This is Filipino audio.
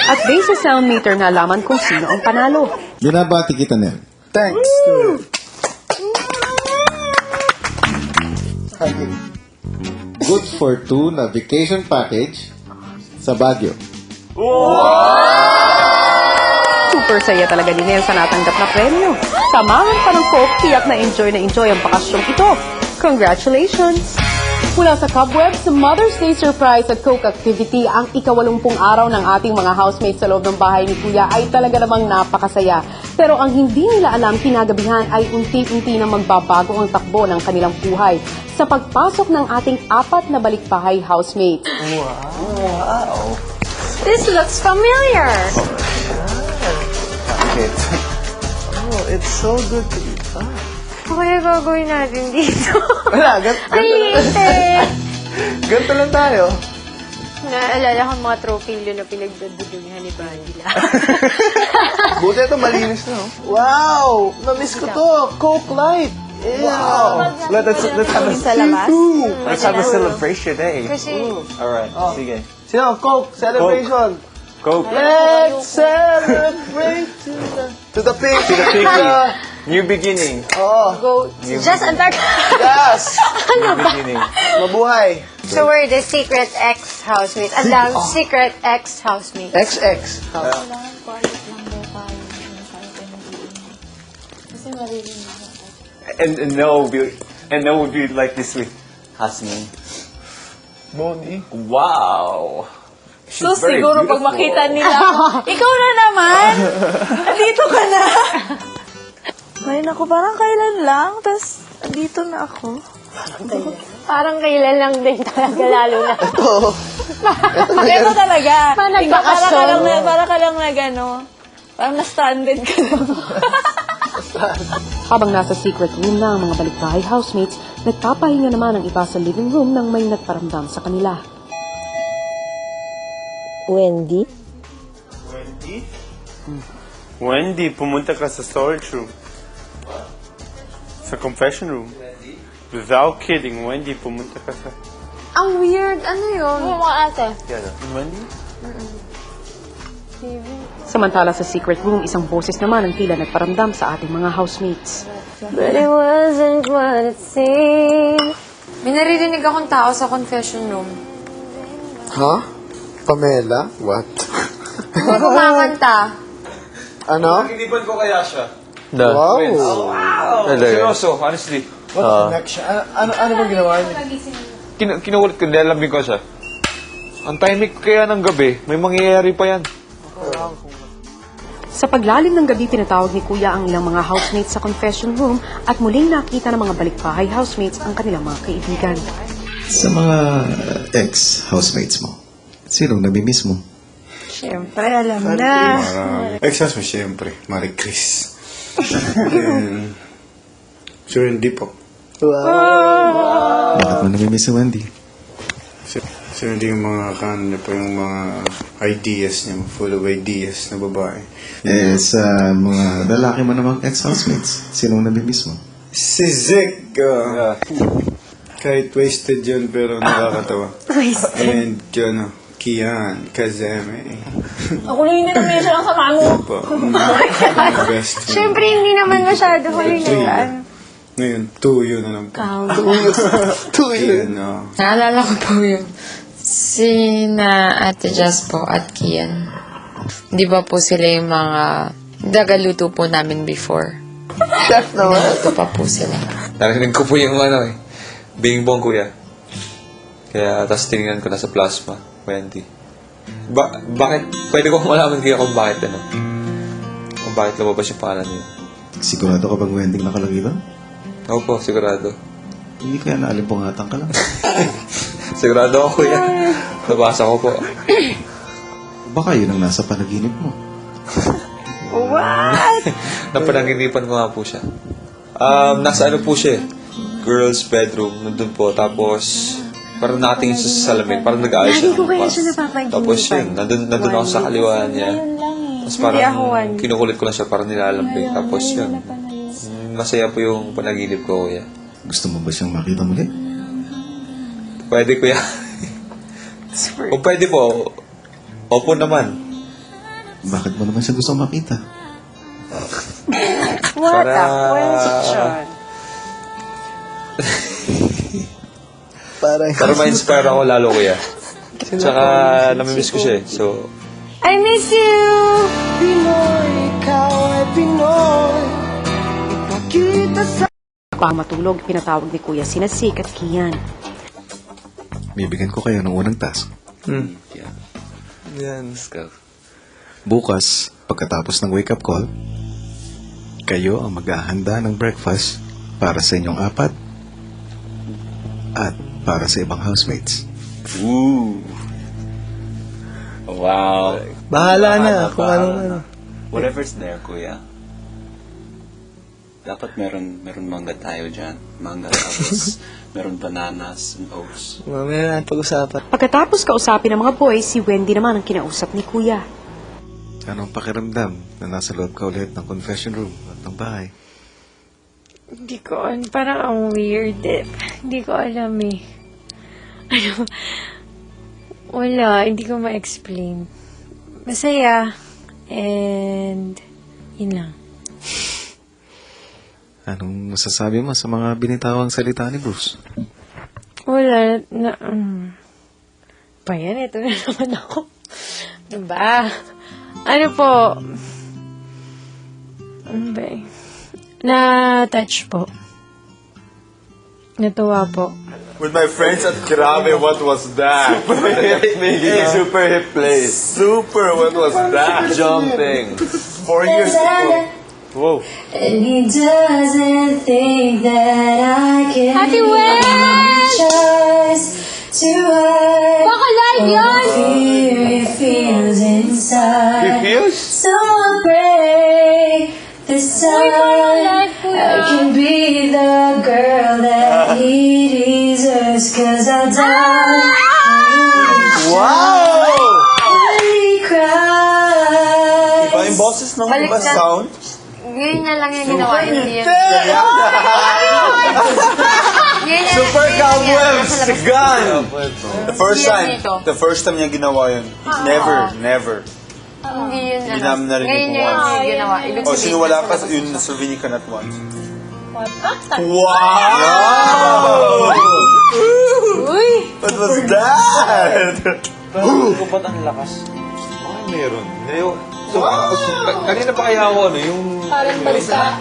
At based sa sound meter, nalaman kung sino ang panalo. Binabati kita, Nel. Thanks. Good for two na vacation package sa Baguio. Super saya talaga ni Nel sa natanggap na premyo. Samahan pa ng Coke, tiyak na enjoy ang bakasyong ito. Congratulations! Mula sa Cobwebs, Mother's Day Surprise at Coke Activity, ang ika-80 araw ng ating mga housemates sa loob ng bahay ni Kuya ay talaga namang napakasaya. Pero ang hindi nila alam kinagabihan ay unti-unti na magbabago ang takbo ng kanilang buhay sa pagpasok ng ating 4 na balikbahay housemates. This looks familiar. Oh, it's so good to be back. Ano kaya gagawin natin dito? Wala, Ay, ganito lang tayo. Naalala ko mga trophy na pinagdadudungan ni Bandila. Buti ito, malinis na. Wow! Na-miss ko to. Coke Light. Wow! Let's have a Sa labas? Let's have a celebration, eh. Kasi, Alright, sige. Sino? Coke celebration. Coke. Let's celebrate to the pink. To the pink. New beginning. Oh, go. Just under... yes! New beginning. Mabuhay. So we're the secret ex-housemates. And the secret ex-housemates. XX. And no will be like this with Hasmin. Bonnie. Wow. She's So, very siguro pag beautiful. makita nila, ikaw na naman! Andito ka na! Ay, naku, parang kailan lang, tas andito na ako. Parang kailan lang din talaga, lalo na. Ito talaga. Parang Ikaw, nagbakasyon. para ka lang na gano. Parang na-stranded ka lang. Habang nasa secret room na ang mga balikbahay housemates, nagpapahinga naman ang iba sa living room nang may nagparamdam sa kanila. Wendy? Wendy, pumunta ka sa storage room. Sa confession room. Without kidding, Wendy, pumunta ka sa... Ang weird. Ano yun? Oo, mga ate. Wendy? Samantala sa secret room, isang boses naman ang tila nagparamdam sa ating mga housemates. But it wasn't what it seemed. May naririnig akong tao sa confession room. Ha? Pamela? What? May kumakanta. Ano? Pag-inipan ko kaya siya. Wow! Seryoso, honestly. What's the connection? Ano bang ginawa niya? Kinukulit ko, nilalambing ko siya. Ang timing kaya ng gabi, may mangyayari pa yan. Sa paglalim ng gabi, tinatawag ni Kuya ang ilang mga housemates sa confession room at muling nakita ng mga balikbahay housemates ang kanilang mga kaibigan. Sa mga ex-housemates mo, sinong nabimiss mo? Siyempre, alam na. Ex-house mo, siyempre. Marie Chris. And, sure, hindi po. Bakit mo nabimiss si Wendy? Sure, hindi yung mga kanan niya po yung mga ideas niya. Full of ideas na babae. Sa mga lalaki mo namang ex-housemates, sinong nabimiss mo? Si Zek! Kahit wasted yun, pero nakakatawa. And, Kian, Kazeme. Ako lang yung dinamihan siya ng sama mo. Po. Best friend. Siyempre, hindi naman masyado huli na yan. Ngayon, tuyo na lang po. Tuyo. Kian, Naalala ko po yun. Sina Ate Jazz po at Kian. Di ba po sila yung mga dagaluto po namin before? Chef naman. Naluto pa po sila. Narinig ko po yung bingbong kuya. Kaya, tapos tinignan ko na sa plasma, Wendy. Bakit, pwede ko malaman kaya kung bakit kung bakit lumabas yung pangalan niya. Sigurado ka bang Wendy nakalagay doon? Ako po, sigurado. Hindi kaya naalimpungatan ka lang. Sigurado ako kuya. Nabasa ko po. Baka yun ang nasa panaginip mo. Napanaginipan ko nga po siya. Nasa ano po siya girls bedroom, nandun po. Tapos, parang nakatingin siya sa salamin. Parang nag-aayos siya. Lagi ko kaya siya napapaginipan. Tapos yun, nandun ako sa kaliwa niya. Tapos parang kinukulit ko lang siya, parang nilalambing. Tapos yun, masaya po yung panaginip ko, kuya. Gusto mo ba siyang makita muli? Pwede, kuya. Kung pwede po, opo naman. Bakit mo naman siya gusto makita? What a Para- question. Para ma-inspire ako lalo, kuya. Tsaka, namimiss ko siya eh. So, I miss you! Bago matulog, pinatawag ni Kuya sina Sik at Kian. Bibigyan ko kayo ng unang task. yan. Bukas, pagkatapos ng wake-up call, kayo ang maghahanda ng breakfast para sa inyong apat at para sa ibang housemates. Ooh. Wow. Bahala na kung ano. Whatever's there, kuya. Dapat meron mangga tayo dyan. Mangga tapos meron bananas and oats. Mamaya na pag-usapan. Pagkatapos kausapin ng mga boys, si Wendy naman ang kinausap ni Kuya. Anong pakiramdam na nasa loob ka ulit ng confession room at ng bahay? Hindi ko, parang ang weird eh. Hindi ko alam eh. Wala, hindi ko ma-explain. Masaya. And, yun lang. Anong masasabi mo sa mga binitawang salita ni Bruce? Wala, ba yan? Ito na naman ako. Ano ba? Ano po? Ano ba eh? Na-touch po. Natuwa po. With my friends at Grabe, what was that? Super hip place. Super, what was that? Jumping. 4 years ago. Whoa. And he doesn't think that I can Happy Wed! tries to hide Baka live yun! fear he feels inside. Feels? So I pray this time live, Kuya. I can be the girl that he deserves. 'Cause I died Wow! when he cries. Iba yung boses ng iba Baliktad. sound. Ngayon na lang yung ginawa. Hindi yun. Super cobwebs! Gun! The first time niya ginawa yun. Never. Hindi yun. Hindi namin narinig Ngayon kung yun once. yung ginawa. Ibig O, sabihin, sinuwala pa yun na Slovenia ka not once. Wow! What was that? Pero ba't ang lakas? Bakit meron? So, kanina pa kaya ako, yung... Parang balita.